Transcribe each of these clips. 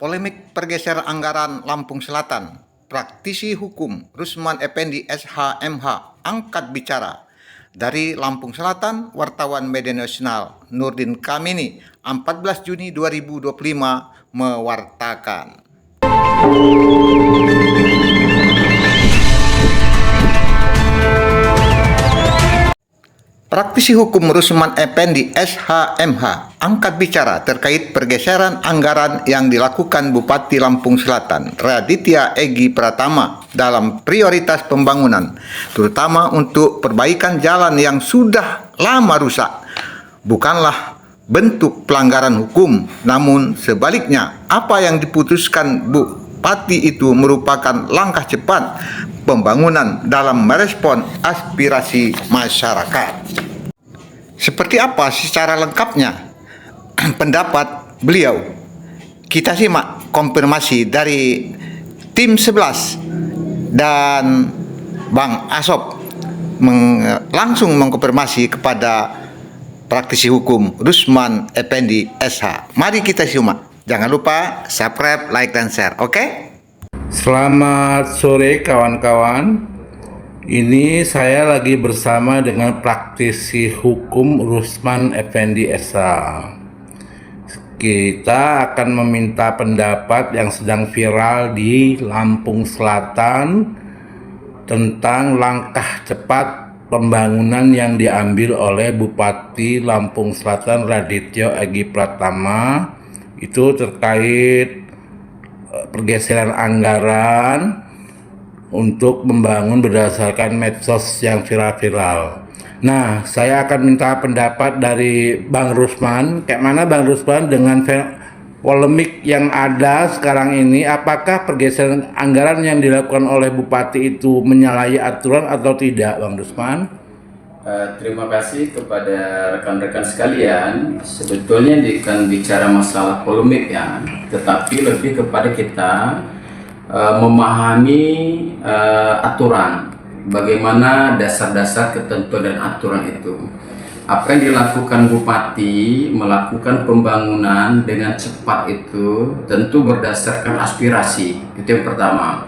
Polemik pergeseran anggaran Lampung Selatan. Praktisi hukum Rusman Effendi SH.MH angkat bicara. Dari Lampung Selatan, wartawan media nasional Nurdin Kamini 14 Juni 2025 mewartakan. Praktisi hukum Rusman Effendi SH.MH angkat bicara terkait pergeseran anggaran yang dilakukan Bupati Lampung Selatan Raditya Egy Pratama dalam prioritas pembangunan, terutama untuk perbaikan jalan yang sudah lama rusak. Bukanlah bentuk pelanggaran hukum, namun sebaliknya apa yang diputuskan Bupati itu merupakan langkah cepat pembangunan dalam merespon aspirasi masyarakat. Seperti apa secara lengkapnya pendapat beliau? Kita simak konfirmasi dari tim 11 dan Bang Asop langsung mengkonfirmasi kepada praktisi hukum Rusman Effendi SH. Mari kita simak. Jangan lupa subscribe, like, dan share. Oke? Selamat sore kawan-kawan. Ini saya lagi bersama dengan praktisi hukum Rusman Effendi SH. Kita akan meminta pendapat yang sedang viral di Lampung Selatan tentang langkah cepat pembangunan yang diambil oleh Bupati Lampung Selatan Raditya Egy Pratama. Itu terkait pergeseran anggaran untuk membangun berdasarkan medsos yang viral-viral. Nah, saya akan minta pendapat dari Bang Rusman. Kayak mana Bang Rusman dengan polemik yang ada sekarang ini? Apakah pergeseran anggaran yang dilakukan oleh Bupati itu menyalahi aturan atau tidak, Bang Rusman? Terima kasih kepada rekan-rekan sekalian. Sebetulnya bukan bicara masalah polemik ya, tetapi lebih kepada kita memahami aturan, bagaimana dasar-dasar ketentuan dan aturan itu. Apa yang dilakukan Bupati melakukan pembangunan dengan cepat itu tentu berdasarkan aspirasi, itu yang pertama.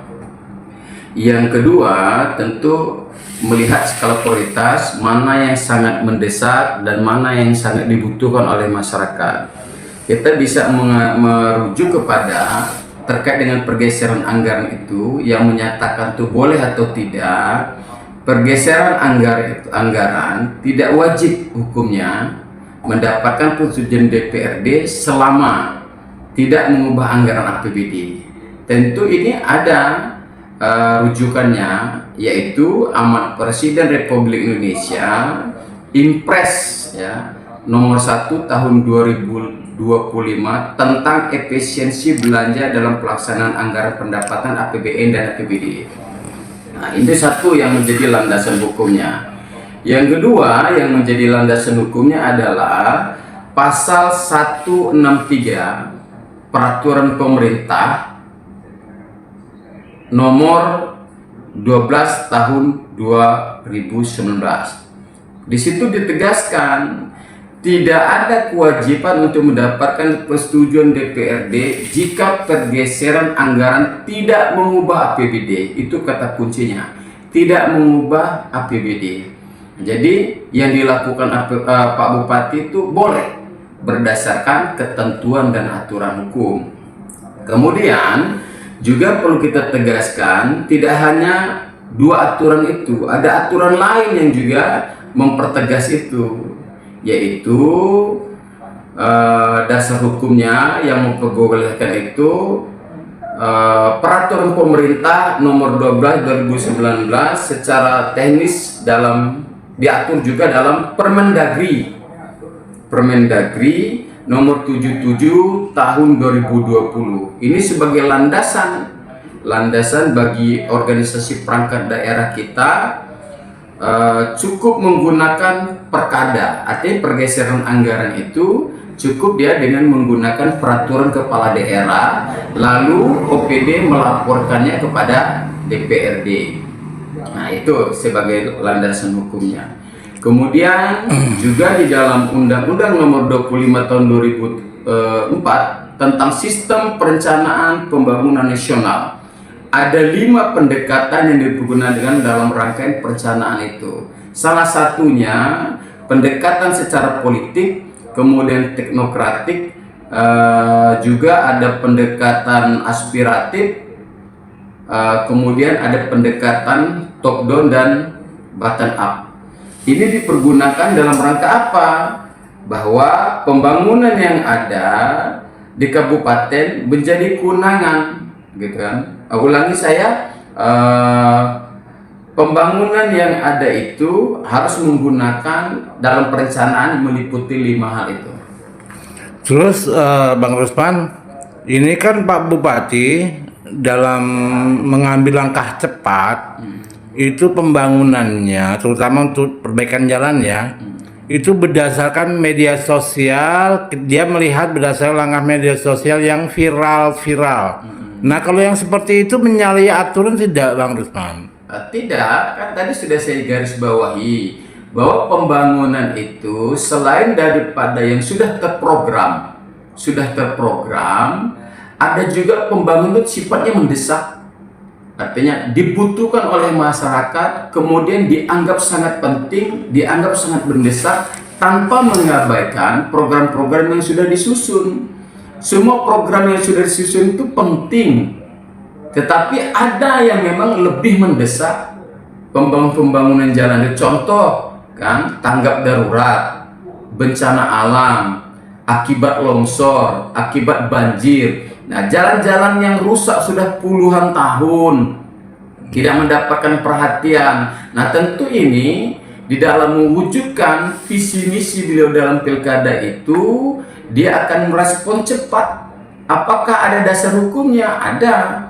Yang kedua tentu melihat skala prioritas, mana yang sangat mendesak dan mana yang sangat dibutuhkan oleh masyarakat. Kita bisa merujuk kepada terkait dengan pergeseran anggaran itu yang menyatakan itu boleh atau tidak. Pergeseran anggaran tidak wajib hukumnya mendapatkan persetujuan DPRD selama tidak mengubah anggaran APBD. Tentu ini ada rujukannya, yaitu Amanat Presiden Republik Indonesia Impres ya, nomor 1 tahun 2025 tentang efisiensi belanja dalam pelaksanaan anggaran pendapatan APBN dan APBD. Nah, ini satu yang menjadi landasan hukumnya. Yang kedua yang menjadi landasan hukumnya adalah pasal 163 Peraturan Pemerintah nomor 12 tahun 2019. Di situ ditegaskan tidak ada kewajiban untuk mendapatkan persetujuan DPRD jika pergeseran anggaran tidak mengubah APBD. Itu kata kuncinya, tidak mengubah APBD. Jadi yang dilakukan Pak Bupati itu boleh berdasarkan ketentuan dan aturan hukum. Kemudian juga perlu kita tegaskan, tidak hanya dua aturan itu, ada aturan lain yang juga mempertegas itu, yaitu dasar hukumnya yang memperbolehkan itu Peraturan Pemerintah nomor 12 2019 secara teknis diatur juga dalam Permendagri nomor 77 tahun 2020. Ini sebagai landasan bagi organisasi perangkat daerah kita cukup menggunakan perkada, artinya pergeseran anggaran itu cukup dia dengan menggunakan peraturan kepala daerah, lalu OPD melaporkannya kepada DPRD. Nah, itu sebagai landasan hukumnya. Kemudian juga di dalam Undang-Undang nomor 25 tahun 2004 tentang sistem perencanaan pembangunan nasional. Ada 5 pendekatan yang digunakan dalam rangkaian perencanaan itu. Salah satunya pendekatan secara politik, kemudian teknokratik, juga ada pendekatan aspiratif, kemudian ada pendekatan top down dan bottom up. Ini dipergunakan dalam rangka apa? Bahwa pembangunan yang ada di kabupaten menjadi kewenangan, gitu kan? Ulangi saya, pembangunan yang ada itu harus menggunakan dalam perencanaan meliputi 5 hal itu. Terus Bang Rusman, ini kan Pak Bupati dalam mengambil langkah cepat, itu pembangunannya, terutama untuk perbaikan jalan ya, itu berdasarkan media sosial. Dia melihat berdasarkan langkah media sosial yang viral. Nah, kalau yang seperti itu menyalahi aturan tidak, Bang Rusman? Tidak, kan tadi sudah saya garis bawahi bahwa pembangunan itu selain daripada yang sudah terprogram, ada juga pembangunan sifatnya mendesak. Artinya dibutuhkan oleh masyarakat, kemudian dianggap sangat penting, dianggap sangat mendesak, tanpa mengabaikan program-program yang sudah disusun. Semua program yang sudah disusun itu penting, tetapi ada yang memang lebih mendesak. Pembangunan jalan, contoh kan, tanggap darurat, bencana alam, akibat longsor, akibat banjir. Nah, jalan-jalan yang rusak sudah puluhan tahun tidak mendapatkan perhatian. Nah, tentu ini di dalam mewujudkan visi misi beliau dalam pilkada itu, dia akan merespon cepat. Apakah ada dasar hukumnya? Ada.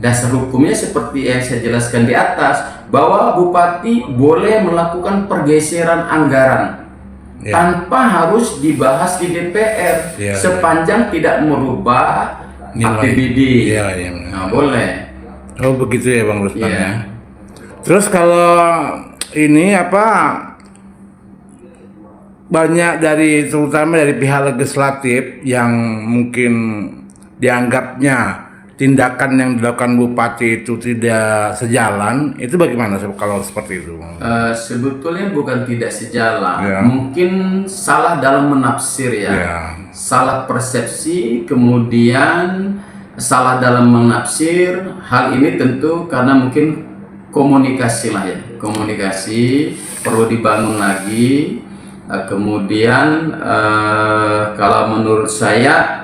Dasar hukumnya seperti yang saya jelaskan di atas, bahwa bupati boleh melakukan pergeseran anggaran tanpa harus dibahas di DPR, sepanjang tidak merubah APBD. Nah, boleh. Oh, begitu ya, Bang Rusman ya. Terus kalau ini banyak terutama dari pihak legislatif yang mungkin dianggapnya tindakan yang dilakukan bupati itu tidak sejalan, itu bagaimana kalau seperti itu? Sebetulnya bukan tidak sejalan, mungkin salah dalam menafsir salah persepsi, kemudian salah dalam menafsir. Hal ini tentu karena mungkin komunikasi komunikasi perlu dibangun lagi. Kemudian kalau menurut saya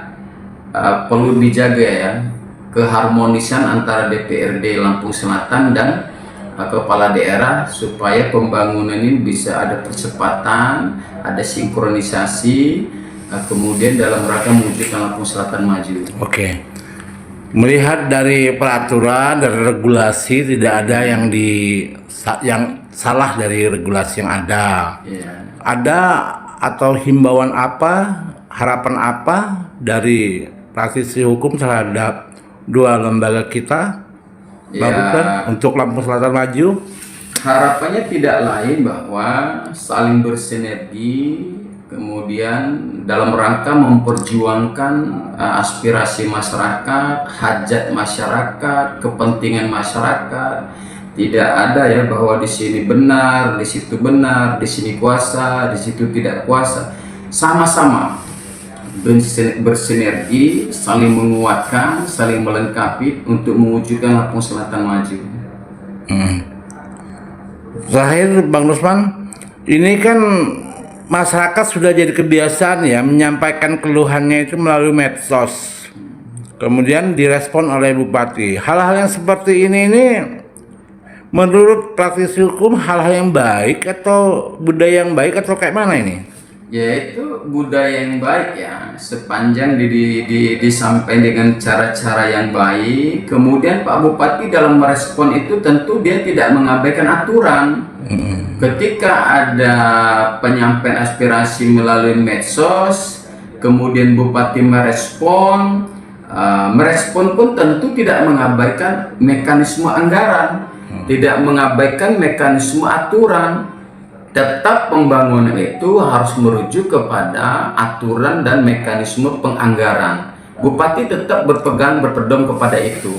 perlu dijaga keharmonisan antara DPRD Lampung Selatan dan kepala daerah, supaya pembangunan ini bisa ada percepatan, ada sinkronisasi, kemudian dalam rangka mewujudkan Lampung Selatan maju. Oke. Melihat dari peraturan dan regulasi, tidak ada yang salah dari regulasi yang ada. Ada atau himbauan apa, harapan apa dari praktisi hukum terhadap 2 lembaga kita, untuk Lampung Selatan maju? Harapannya tidak lain bahwa saling bersinergi, kemudian dalam rangka memperjuangkan aspirasi masyarakat, hajat masyarakat, kepentingan masyarakat. Tidak ada bahwa di sini benar, di situ benar, di sini kuasa, di situ tidak kuasa. Sama-sama bersinergi, saling menguatkan, saling melengkapi untuk mewujudkan Lampung Selatan maju. Terakhir, Bang Rusman, ini kan masyarakat sudah jadi kebiasaan menyampaikan keluhannya itu melalui medsos, kemudian direspon oleh bupati. Hal-hal yang seperti ini menurut praktisi hukum hal-hal yang baik atau budaya yang baik atau kayak mana ini? Yaitu budaya yang baik sepanjang disampaikan dengan cara-cara yang baik. Kemudian Pak Bupati dalam merespon itu tentu dia tidak mengabaikan aturan. Ketika ada penyampaian aspirasi melalui medsos, kemudian Bupati merespon pun tentu tidak mengabaikan mekanisme anggaran, tidak mengabaikan mekanisme aturan. Tetap pembangunan itu harus merujuk kepada aturan dan mekanisme penganggaran. Bupati tetap berpegang kepada itu.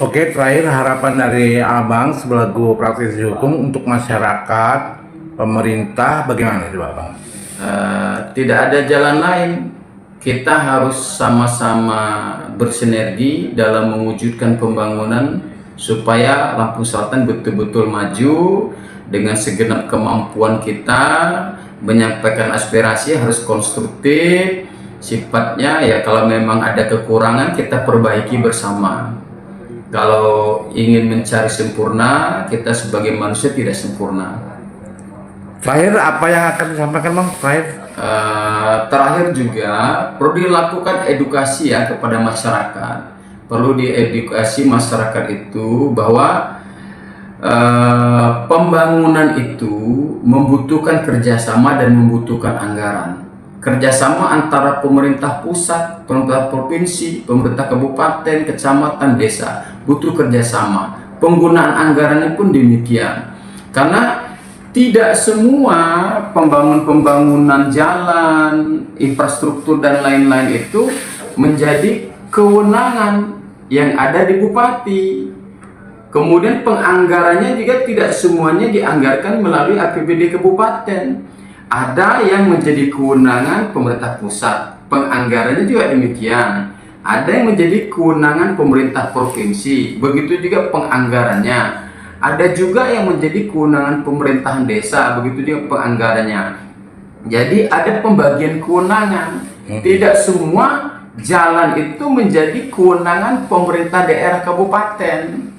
Oke, terakhir harapan dari Abang selaku praktisi hukum untuk masyarakat, pemerintah, bagaimana itu Abang? Tidak ada jalan lain. Kita harus sama-sama bersinergi dalam mewujudkan pembangunan supaya Lampung Selatan betul-betul maju dengan segenap kemampuan kita. Menyampaikan aspirasi harus konstruktif, sifatnya ya kalau memang ada kekurangan kita perbaiki bersama. Kalau ingin mencari sempurna, kita sebagai manusia tidak sempurna. Terakhir apa yang akan disampaikan Bang? Terakhir juga perlu dilakukan edukasi ya kepada masyarakat. Perlu diedukasi masyarakat itu bahwa pembangunan itu membutuhkan kerjasama dan membutuhkan anggaran. Kerjasama antara pemerintah pusat, pemerintah provinsi, pemerintah kabupaten, kecamatan, desa butuh kerjasama. Penggunaan anggarannya pun demikian. Karena tidak semua pembangunan jalan, infrastruktur dan lain-lain itu menjadi kewenangan yang ada di bupati. Kemudian penganggarannya juga tidak semuanya dianggarkan melalui APBD kabupaten. Ada yang menjadi kewenangan pemerintah pusat, penganggarannya juga demikian. Ada yang menjadi kewenangan pemerintah provinsi, begitu juga penganggarannya. Ada juga yang menjadi kewenangan pemerintahan desa, begitu juga penganggarannya. Jadi ada pembagian kewenangan. Tidak semua jalan itu menjadi kewenangan pemerintah daerah kabupaten.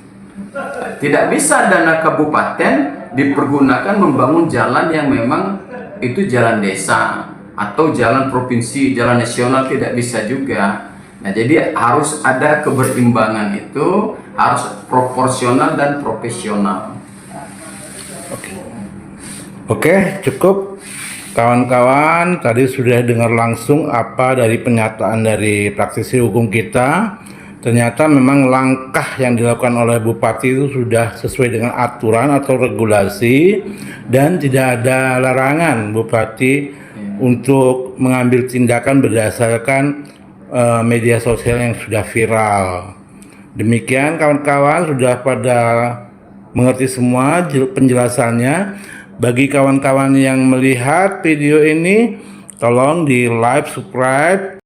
Tidak bisa dana kabupaten dipergunakan membangun jalan yang memang itu jalan desa atau jalan provinsi, jalan nasional, tidak bisa juga. Nah, jadi harus ada keberimbangan itu, harus proporsional dan profesional. Oke, cukup kawan-kawan. Tadi sudah dengar langsung apa dari pernyataan dari praktisi hukum kita. Ternyata memang langkah yang dilakukan oleh Bupati itu sudah sesuai dengan aturan atau regulasi dan tidak ada larangan Bupati untuk mengambil tindakan berdasarkan media sosial yang sudah viral. Demikian kawan-kawan, sudah pada mengerti semua penjelasannya. Bagi kawan-kawan yang melihat video ini, tolong di like, subscribe,